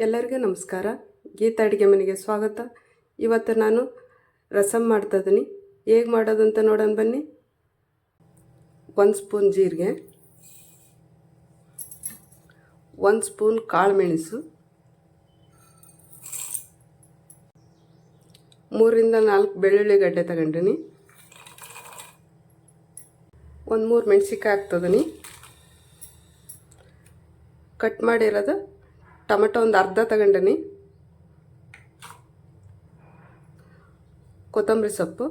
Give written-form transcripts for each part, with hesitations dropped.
ಎಲ್ಲರಿಗೂ ನಮಸ್ಕಾರ. ಗೀತಾ ಅಡುಗೆ ಮನೆಗೆ ಸ್ವಾಗತ. ಇವತ್ತು ನಾನು ರಸಮ್ ಮಾಡ್ತಾ ಇದ್ದೀನಿ. ಹೇಗೆ ಮಾಡೋದು ಅಂತ ನೋಡೋಣ ಬನ್ನಿ. 1 ಸ್ಪೂನ್ ಜೀರಿಗೆ, 1 ಸ್ಪೂನ್ ಕಾಳು ಮೆಣಸು, 3 ರಿಂದ 4 ಬೆಳ್ಳುಳ್ಳಿ ಗಡ್ಡೆ ತಗೊಂಡಿನಿ, 1-3 ಮೆಣಸಿಕಾಯಿ ಹಾಕ್ತಿದ್ದೀನಿ, ಕಟ್ ಮಾಡಿರೋದು ಟೊಮೆಟೊ ಒಂದು ಅರ್ಧ ತಗೊಂಡಿನಿ, ಕೊತ್ತಂಬರಿ ಸೊಪ್ಪು,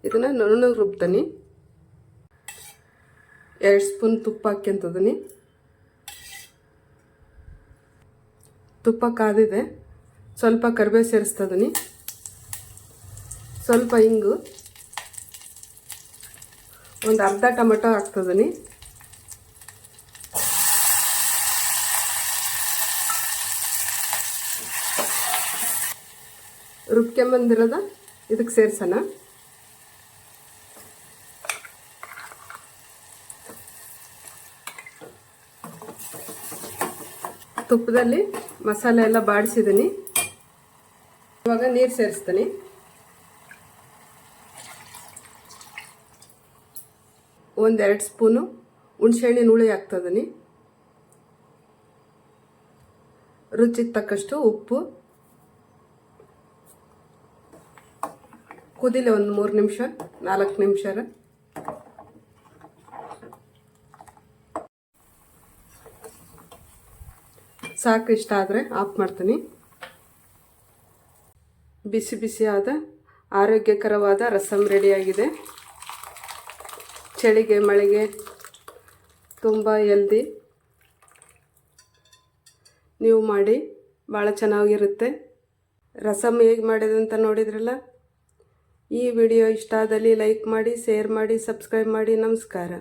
ಇದನ್ನು ನುಣ್ಣಗೆ ರುಬ್ತೀನಿ, 2 ಸ್ಪೂನ್ ತುಪ್ಪ ಹಾಕ್ಯಂತಿದ್ದೀನಿ. ತುಪ್ಪ ಕಾದಿದೆ, ಸ್ವಲ್ಪ ಕರಿಬೇವು ಸೇರಿಸ್ತಿದ್ದೀನಿ, ಸ್ವಲ್ಪ ಹಿಂಗು, ಒಂದು ಅರ್ಧ ಟೊಮೆಟೊ ಹಾಕ್ತಿದ್ದೀನಿ, ರುಬ್ಕೊಂಬಂದಿರೋದ ಇದಕ್ಕೆ ಸೇರಿಸೋಣ. ತುಪ್ಪದಲ್ಲಿ ಮಸಾಲೆ ಎಲ್ಲ ಬಾಡಿಸಿದ್ದೀನಿ. ಇವಾಗ ನೀರು ಸೇರಿಸ್ತೀನಿ. ಒಂದು 2 ಸ್ಪೂನು ಹುಣಸೆಹಣ್ಣಿನ ಹುಳಿ ಹಾಕ್ತಿದ್ದೀನಿ, ರುಚಿಗೆ ತಕ್ಕಷ್ಟು ಉಪ್ಪು, ಕುದಿಲಿ ಒಂದು 3 ನಿಮಿಷ 4 ನಿಮಿಷ. ಸಾಕು, ಇಷ್ಟ ಆದರೆ ಆಫ್ ಮಾಡ್ತೀನಿ. ಬಿಸಿ ಬಿಸಿಯಾದ ಆರೋಗ್ಯಕರವಾದ ರಸಮ್ ರೆಡಿಯಾಗಿದೆ. ಚಳಿಗೆ ಮಳೆಗೆ ತುಂಬ ಹೆಲ್ದಿ. ನೀವು ಮಾಡಿ, ಭಾಳ ಚೆನ್ನಾಗಿರುತ್ತೆ. ರಸಮ್ ಹೇಗೆ ಮಾಡಿದೆ ಅಂತ ನೋಡಿದ್ರಲ್ಲ. ಈ ವಿಡಿಯೋ ಇಷ್ಟ ಆದಲ್ಲಿ ಲೈಕ್ ಮಾಡಿ, ಶೇರ್ ಮಾಡಿ, ಸಬ್ಸ್ಕ್ರೈಬ್ ಮಾಡಿ. ನಮಸ್ಕಾರ.